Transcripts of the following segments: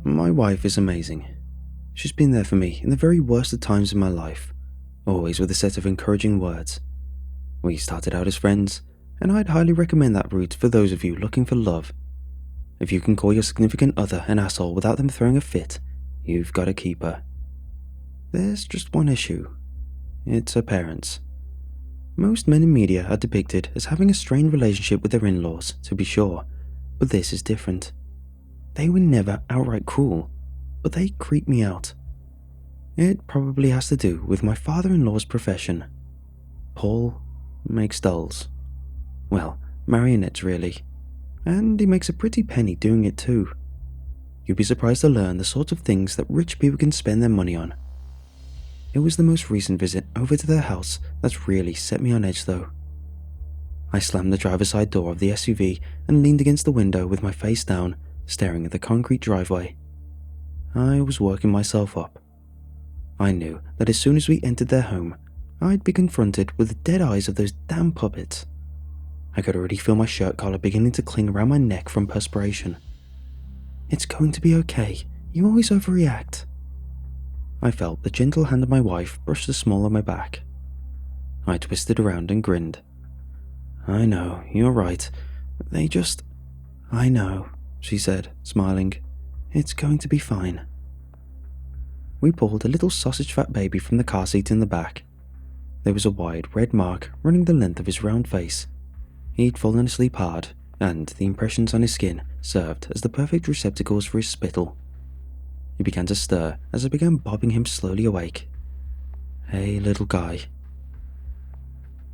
My wife is amazing. She's been there for me in the very worst of times in my life, always with a set of encouraging words. We started out as friends, and I'd highly recommend that route for those of you looking for love. If you can call your significant other an asshole without them throwing a fit, you've got a keeper. There's just one issue. It's her parents. Most men in media are depicted as having a strained relationship with their in-laws, to be sure, but this is different. They were never outright cruel, but they creep me out. It probably has to do with my father-in-law's profession. Paul makes dolls. Well, marionettes really. And he makes a pretty penny doing it too. You'd be surprised to learn the sort of things that rich people can spend their money on. It was the most recent visit over to their house that's really set me on edge though. I slammed the driver's side door of the SUV and leaned against the window with my face down, staring at the concrete driveway. I was working myself up. I knew that as soon as we entered their home, I'd be confronted with the dead eyes of those damn puppets. I could already feel my shirt collar beginning to cling around my neck from perspiration. It's going to be okay. You always overreact. I felt the gentle hand of my wife brush the small of my back. I twisted around and grinned. I know, you're right. I know, she said, smiling. It's going to be fine. We pulled a little sausage-fat baby from the car seat in the back. There was a wide red mark running the length of his round face. He'd fallen asleep hard, and the impressions on his skin served as the perfect receptacles for his spittle. He began to stir as I began bobbing him slowly awake. Hey, little guy.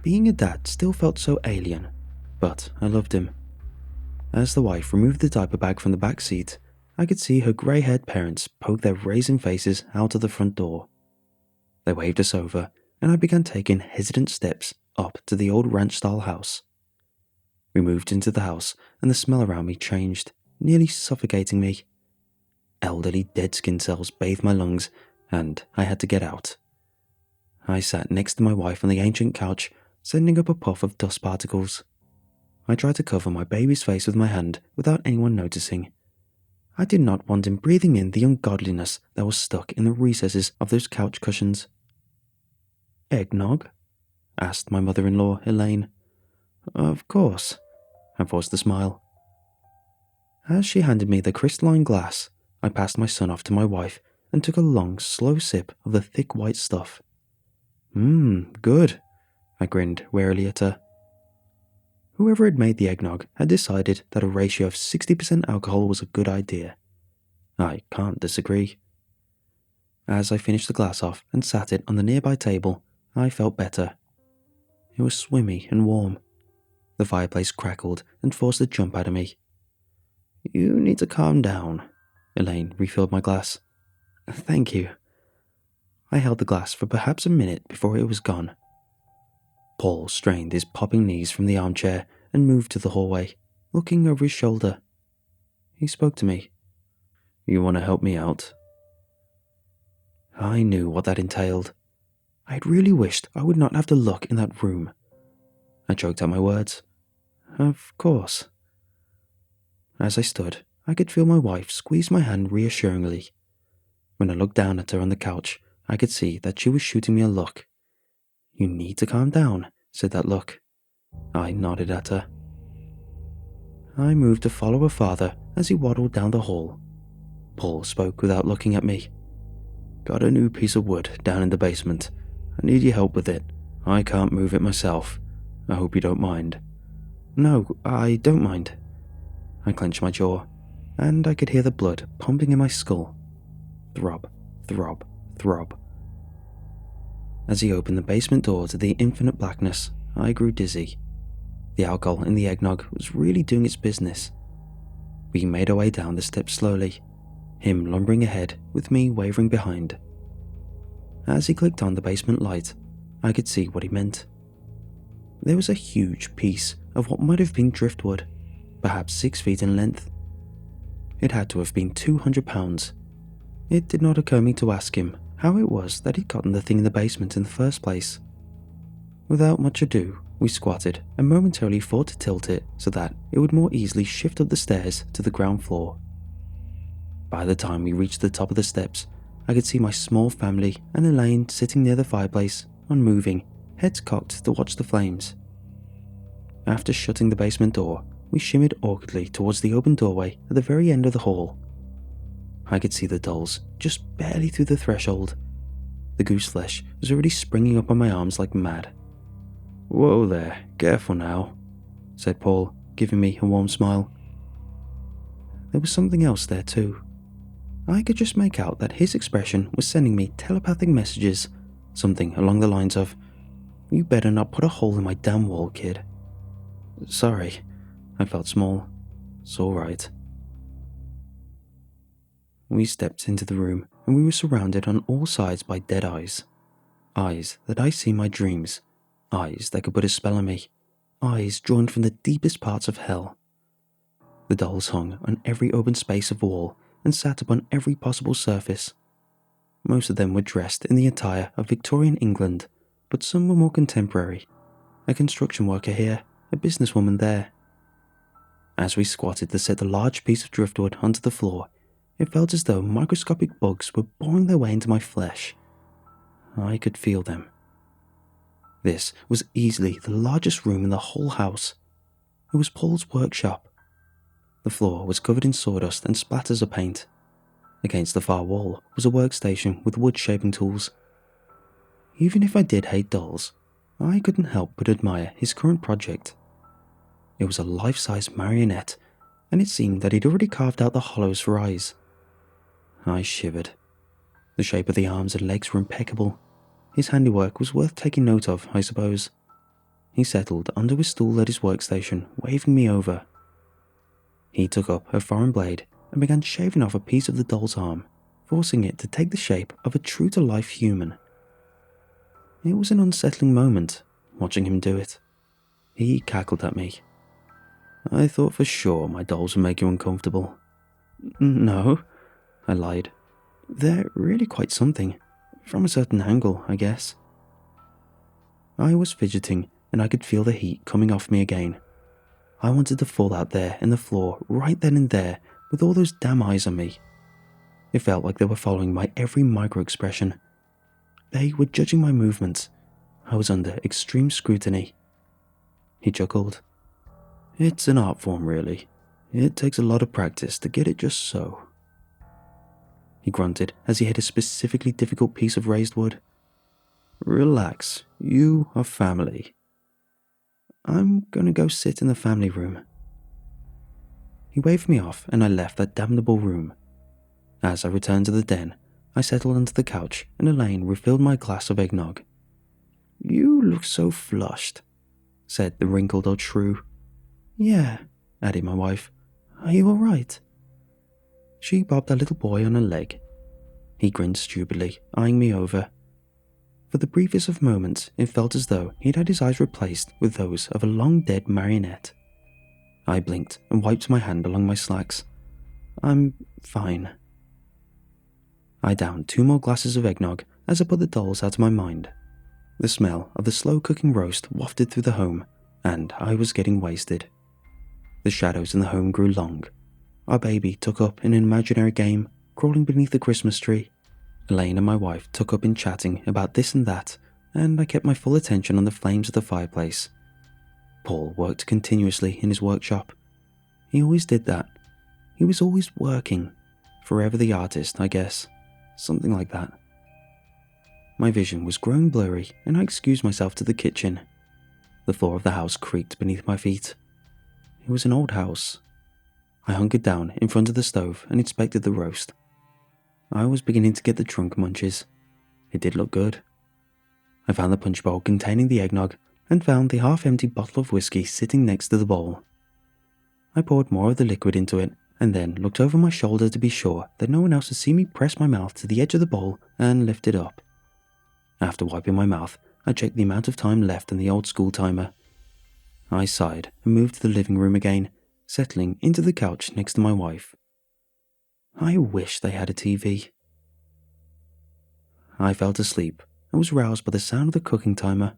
Being a dad still felt so alien, but I loved him. As the wife removed the diaper bag from the back seat, I could see her grey-haired parents poke their raisin faces out of the front door. They waved us over, and I began taking hesitant steps up to the old ranch-style house. We moved into the house, and the smell around me changed, nearly suffocating me. Elderly dead skin cells bathed my lungs, and I had to get out. I sat next to my wife on the ancient couch, sending up a puff of dust particles. I tried to cover my baby's face with my hand without anyone noticing. I did not want him breathing in the ungodliness that was stuck in the recesses of those couch cushions. Eggnog? Asked my mother-in-law, Elaine. Of course. I forced a smile. As she handed me the crystalline glass, I passed my son off to my wife and took a long, slow sip of the thick white stuff. Good. I grinned warily at her. Whoever had made the eggnog had decided that a ratio of 60% alcohol was a good idea. I can't disagree. As I finished the glass off and sat it on the nearby table, I felt better. It was swimmy and warm. The fireplace crackled and forced a jump out of me. You need to calm down. Elaine refilled my glass. Thank you. I held the glass for perhaps a minute before it was gone. Paul strained his popping knees from the armchair and moved to the hallway, looking over his shoulder. He spoke to me. You want to help me out? I knew what that entailed. I had really wished I would not have to look in that room. I choked out my words. Of course. As I stood, I could feel my wife squeeze my hand reassuringly. When I looked down at her on the couch, I could see that she was shooting me a look. You need to calm down, said that look. I nodded at her. I moved to follow her father as he waddled down the hall. Paul spoke without looking at me. Got a new piece of wood down in the basement. I need your help with it. I can't move it myself. I hope you don't mind. No, I don't mind. I clenched my jaw, and I could hear the blood pumping in my skull. Throb, throb, throb. As he opened the basement door to the infinite blackness, I grew dizzy. The alcohol in the eggnog was really doing its business. We made our way down the steps slowly, him lumbering ahead with me wavering behind. As he clicked on the basement light, I could see what he meant. There was a huge piece of what might have been driftwood, perhaps 6 feet in length. It had to have been 200 pounds. It did not occur me to ask him how it was that he'd gotten the thing in the basement in the first place. Without much ado, we squatted and momentarily fought to tilt it so that it would more easily shift up the stairs to the ground floor. By the time we reached the top of the steps, I could see my small family and Elaine sitting near the fireplace, unmoving, heads cocked to watch the flames. After shutting the basement door, we shimmied awkwardly towards the open doorway at the very end of the hall. I could see the dolls just barely through the threshold. The goose flesh was already springing up on my arms like mad. "Whoa there, careful now," said Paul, giving me a warm smile. There was something else there too. I could just make out that his expression was sending me telepathic messages, something along the lines of, "You better not put a hole in my damn wall, kid." Sorry, I felt small. It's all right. We stepped into the room and we were surrounded on all sides by dead eyes. Eyes that I see in my dreams. Eyes that could put a spell on me. Eyes drawn from the deepest parts of hell. The dolls hung on every open space of wall and sat upon every possible surface. Most of them were dressed in the attire of Victorian England, but some were more contemporary. A construction worker here, a businesswoman there. As we squatted to set a large piece of driftwood onto the floor, it felt as though microscopic bugs were boring their way into my flesh. I could feel them. This was easily the largest room in the whole house. It was Paul's workshop. The floor was covered in sawdust and splatters of paint. Against the far wall was a workstation with wood shaping tools. Even if I did hate dolls, I couldn't help but admire his current project. It was a life-size marionette, and it seemed that he'd already carved out the hollows for eyes. I shivered. The shape of the arms and legs were impeccable. His handiwork was worth taking note of, I suppose. He settled onto his stool at his workstation, waving me over. He took up a foreign blade and began shaving off a piece of the doll's arm, forcing it to take the shape of a true-to-life human. It was an unsettling moment, watching him do it. He cackled at me. "I thought for sure my dolls would make you uncomfortable." "No," I lied. "They're really quite something. From a certain angle, I guess." I was fidgeting and I could feel the heat coming off me again. I wanted to fall out there in the floor right then and there with all those damn eyes on me. It felt like they were following my every micro-expression. They were judging my movements. I was under extreme scrutiny. He chuckled. "It's an art form, really. It takes a lot of practice to get it just so." He grunted as he hit a specifically difficult piece of raised wood. "Relax, you are family. I'm gonna go sit in the family room." He waved me off and I left that damnable room. As I returned to the den, I settled onto the couch and Elaine refilled my glass of eggnog. "You look so flushed," said the wrinkled old shrew. "Yeah," added my wife. "Are you all right?" She bobbed our little boy on her leg. He grinned stupidly, eyeing me over. For the briefest of moments, it felt as though he'd had his eyes replaced with those of a long-dead marionette. I blinked and wiped my hand along my slacks. "I'm fine." I downed 2 more glasses of eggnog as I put the dolls out of my mind. The smell of the slow-cooking roast wafted through the home, and I was getting wasted. The shadows in the home grew long. Our baby took up in an imaginary game, crawling beneath the Christmas tree. Elaine and my wife took up in chatting about this and that, and I kept my full attention on the flames of the fireplace. Paul worked continuously in his workshop. He always did that. He was always working. Forever the artist, I guess. Something like that. My vision was growing blurry, and I excused myself to the kitchen. The floor of the house creaked beneath my feet. It was an old house. I hunkered down in front of the stove and inspected the roast. I was beginning to get the drunk munches. It did look good. I found the punch bowl containing the eggnog and found the half-empty bottle of whiskey sitting next to the bowl. I poured more of the liquid into it and then looked over my shoulder to be sure that no one else had seen me press my mouth to the edge of the bowl and lift it up. After wiping my mouth, I checked the amount of time left on the old school timer. I sighed and moved to the living room again, settling into the couch next to my wife. I wish they had a TV. I fell to sleep and was roused by the sound of the cooking timer.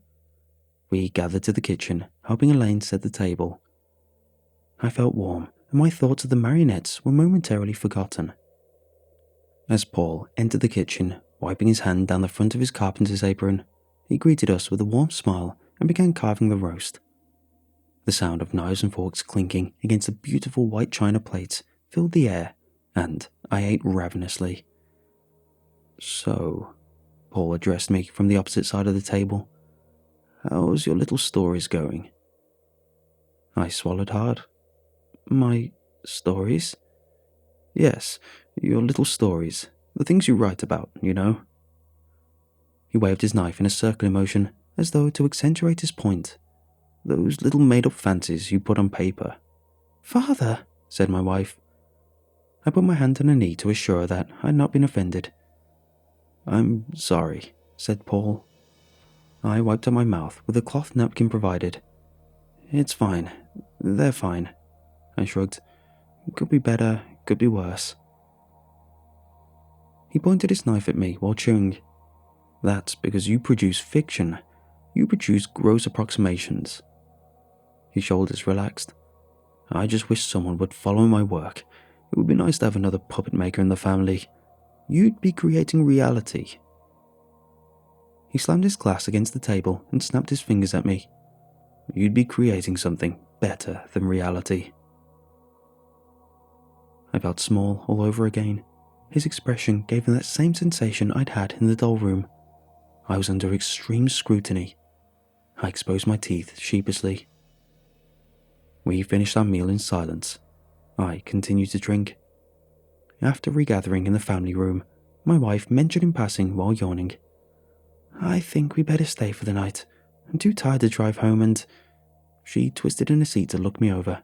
We gathered to the kitchen, helping Elaine set the table. I felt warm, and my thoughts of the marionettes were momentarily forgotten. As Paul entered the kitchen, wiping his hand down the front of his carpenter's apron, he greeted us with a warm smile and began carving the roast. The sound of knives and forks clinking against the beautiful white china plates filled the air, and I ate ravenously. "So," Paul addressed me from the opposite side of the table, "how's your little stories going?" I swallowed hard. "My stories?" "Yes, your little stories. The things you write about, you know." He waved his knife in a circular motion, as though to accentuate his point. "Those little made-up fancies you put on paper." "Father," said my wife. I put my hand on her knee to assure her that I had not been offended. "I'm sorry," said Paul. I wiped out my mouth with a cloth napkin provided. "It's fine. They're fine." I shrugged. "Could be better, could be worse." He pointed his knife at me while chewing. "That's because you produce fiction. You produce gross approximations." His shoulders relaxed. "I just wish someone would follow my work. It would be nice to have another puppet maker in the family. You'd be creating reality." He slammed his glass against the table and snapped his fingers at me. "You'd be creating something better than reality." I felt small all over again. His expression gave me that same sensation I'd had in the doll room. I was under extreme scrutiny. I exposed my teeth sheepishly. We finished our meal in silence. I continued to drink. After regathering in the family room, my wife mentioned in passing while yawning, "I think we better stay for the night. I'm too tired to drive home and—" She twisted in her seat to look me over.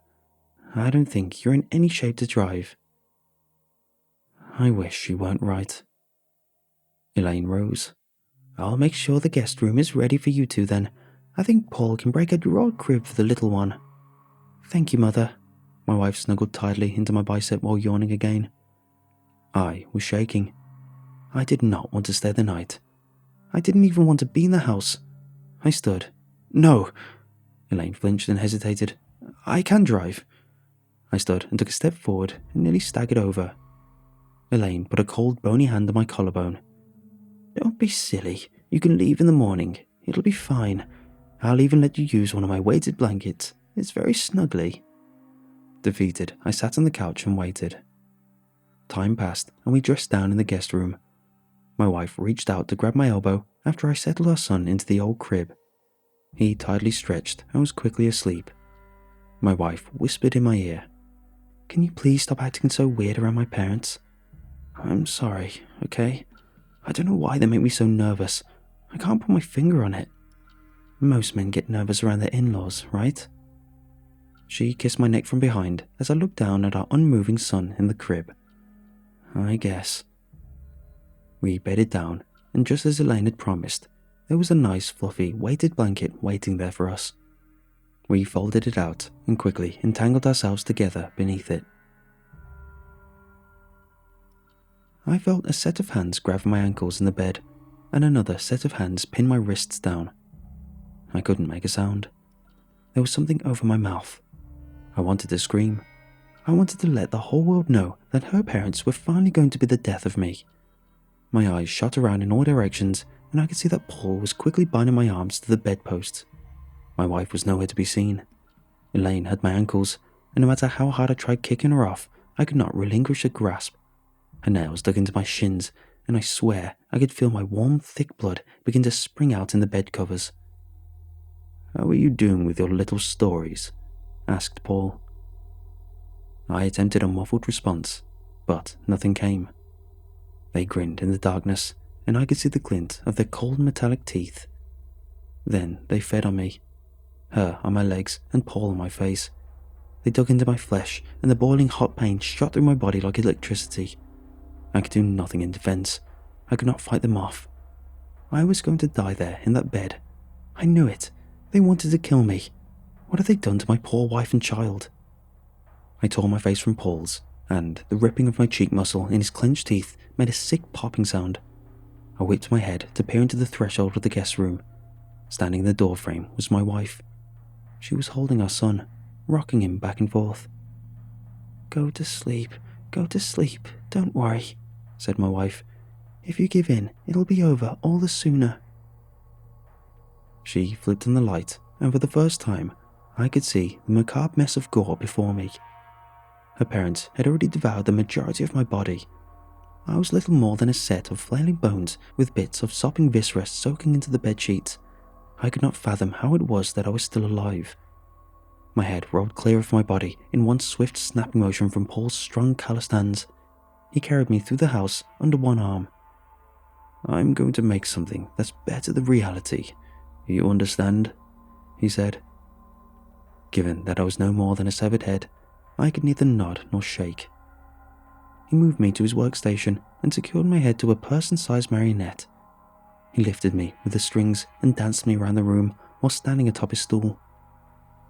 "I don't think you're in any shape to drive." I wish she weren't right. Elaine rose. "I'll make sure the guest room is ready for you two then. I think Paul can break a drawer crib for the little one." "Thank you, Mother." My wife snuggled tightly into my bicep while yawning again. I was shaking. I did not want to stay the night. I didn't even want to be in the house. I stood. "No!" Elaine flinched and hesitated. "I can drive." I stood and took a step forward and nearly staggered over. Elaine put a cold, bony hand on my collarbone. "Don't be silly. You can leave in the morning. It'll be fine. I'll even let you use one of my weighted blankets. It's very snuggly." Defeated, I sat on the couch and waited. Time passed and we dressed down in the guest room. My wife reached out to grab my elbow after I settled our son into the old crib. He tidily stretched and was quickly asleep. My wife whispered in my ear, "Can you please stop acting so weird around my parents? I'm sorry, okay? I don't know why they make me so nervous. I can't put my finger on it. Most men get nervous around their in-laws, right?" She kissed my neck from behind as I looked down at our unmoving son in the crib. "I guess." We bedded down, and just as Elaine had promised, there was a nice fluffy weighted blanket waiting there for us. We folded it out and quickly entangled ourselves together beneath it. I felt a set of hands grab my ankles in the bed, and another set of hands pin my wrists down. I couldn't make a sound. There was something over my mouth. I wanted to scream. I wanted to let the whole world know that her parents were finally going to be the death of me. My eyes shot around in all directions, and I could see that Paul was quickly binding my arms to the bedposts. My wife was nowhere to be seen. Elaine had my ankles, and no matter how hard I tried kicking her off, I could not relinquish her grasp. Her nails dug into my shins, and I swear I could feel my warm, thick blood begin to spring out in the bed covers. "How are you doing with your little stories?" asked Paul. I attempted a muffled response, but nothing came. They grinned in the darkness, and I could see the glint of their cold metallic teeth. Then they fed on me, her on my legs and Paul on my face. They dug into my flesh, and the boiling hot pain shot through my body like electricity. I could do nothing in defense. I could not fight them off. I was going to die there in that bed. I knew it. They wanted to kill me. What had they done to my poor wife and child? I tore my face from Paul's, and the ripping of my cheek muscle in his clenched teeth made a sick popping sound. I whipped my head to peer into the threshold of the guest room. Standing in the doorframe was my wife. She was holding our son, rocking him back and forth. Go to sleep, don't worry," said my wife. "If you give in, it'll be over all the sooner." She flipped on the light, and for the first time, I could see the macabre mess of gore before me. Her parents had already devoured the majority of my body. I was little more than a set of flailing bones with bits of sopping viscera soaking into the bedsheets. I could not fathom how it was that I was still alive. My head rolled clear of my body in one swift snapping motion from Paul's strong, calloused hands. He carried me through the house under one arm. "I'm going to make something that's better than reality. You understand?" he said. Given that I was no more than a severed head, I could neither nod nor shake. He moved me to his workstation and secured my head to a person-sized marionette. He lifted me with the strings and danced me around the room while standing atop his stool.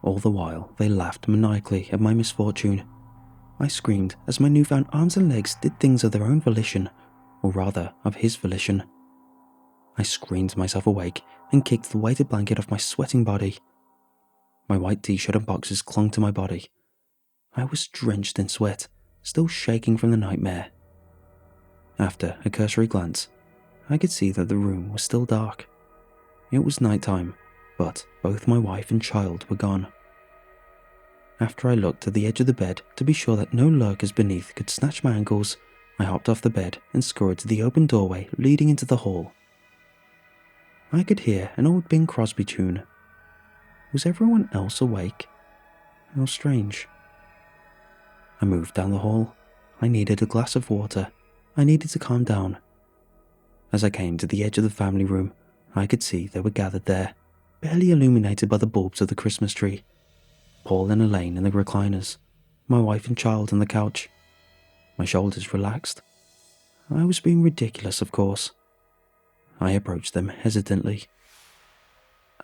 All the while, they laughed maniacally at my misfortune. I screamed as my newfound arms and legs did things of their own volition, or rather, of his volition. I screamed myself awake and kicked the weighted blanket off my sweating body. My white t-shirt and boxers clung to my body. I was drenched in sweat, still shaking from the nightmare. After a cursory glance, I could see that the room was still dark. It was night time, but both my wife and child were gone. After I looked at the edge of the bed to be sure that no lurkers beneath could snatch my ankles, I hopped off the bed and scurried to the open doorway leading into the hall. I could hear an old Bing Crosby tune. Was everyone else awake? How strange. I moved down the hall. I needed a glass of water. I needed to calm down. As I came to the edge of the family room, I could see they were gathered there, barely illuminated by the bulbs of the Christmas tree. Paul and Elaine in the recliners, my wife and child on the couch. My shoulders relaxed. I was being ridiculous, of course. I approached them hesitantly.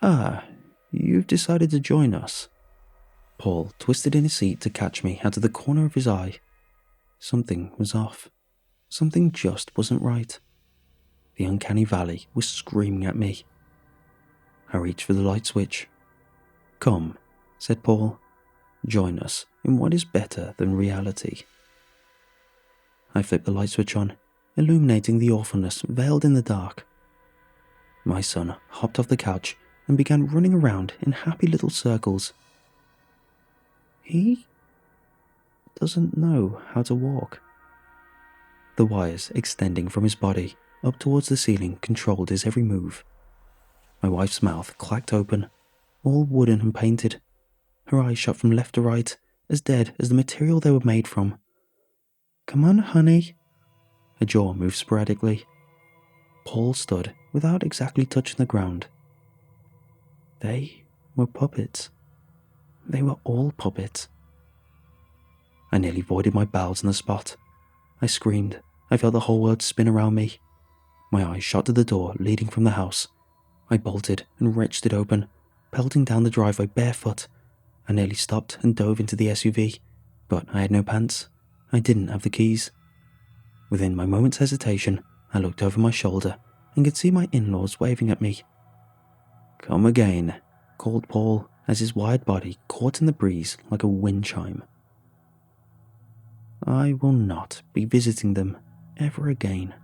"Ah, you've decided to join us." Paul twisted in his seat to catch me out of the corner of his eye. Something was off. Something just wasn't right. The uncanny valley was screaming at me. I reached for the light switch. "Come," said Paul. "Join us in what is better than reality." I flipped the light switch on, illuminating the awfulness veiled in the dark. My son hopped off the couch and began running around in happy little circles. He doesn't know how to walk. The wires extending from his body up towards the ceiling controlled his every move. My wife's mouth clacked open, all wooden and painted. Her eyes shot from left to right, as dead as the material they were made from. "Come on, honey." Her jaw moved sporadically. Paul stood without exactly touching the ground. They were puppets. They were all puppets. I nearly voided my bowels on the spot. I screamed. I felt the whole world spin around me. My eyes shot to the door leading from the house. I bolted and wrenched it open, pelting down the driveway barefoot. I nearly stopped and dove into the SUV, but I had no pants. I didn't have the keys. Within my moment's hesitation, I looked over my shoulder and could see my in-laws waving at me. "Come again," called Paul as his wired body caught in the breeze like a wind chime. I will not be visiting them ever again.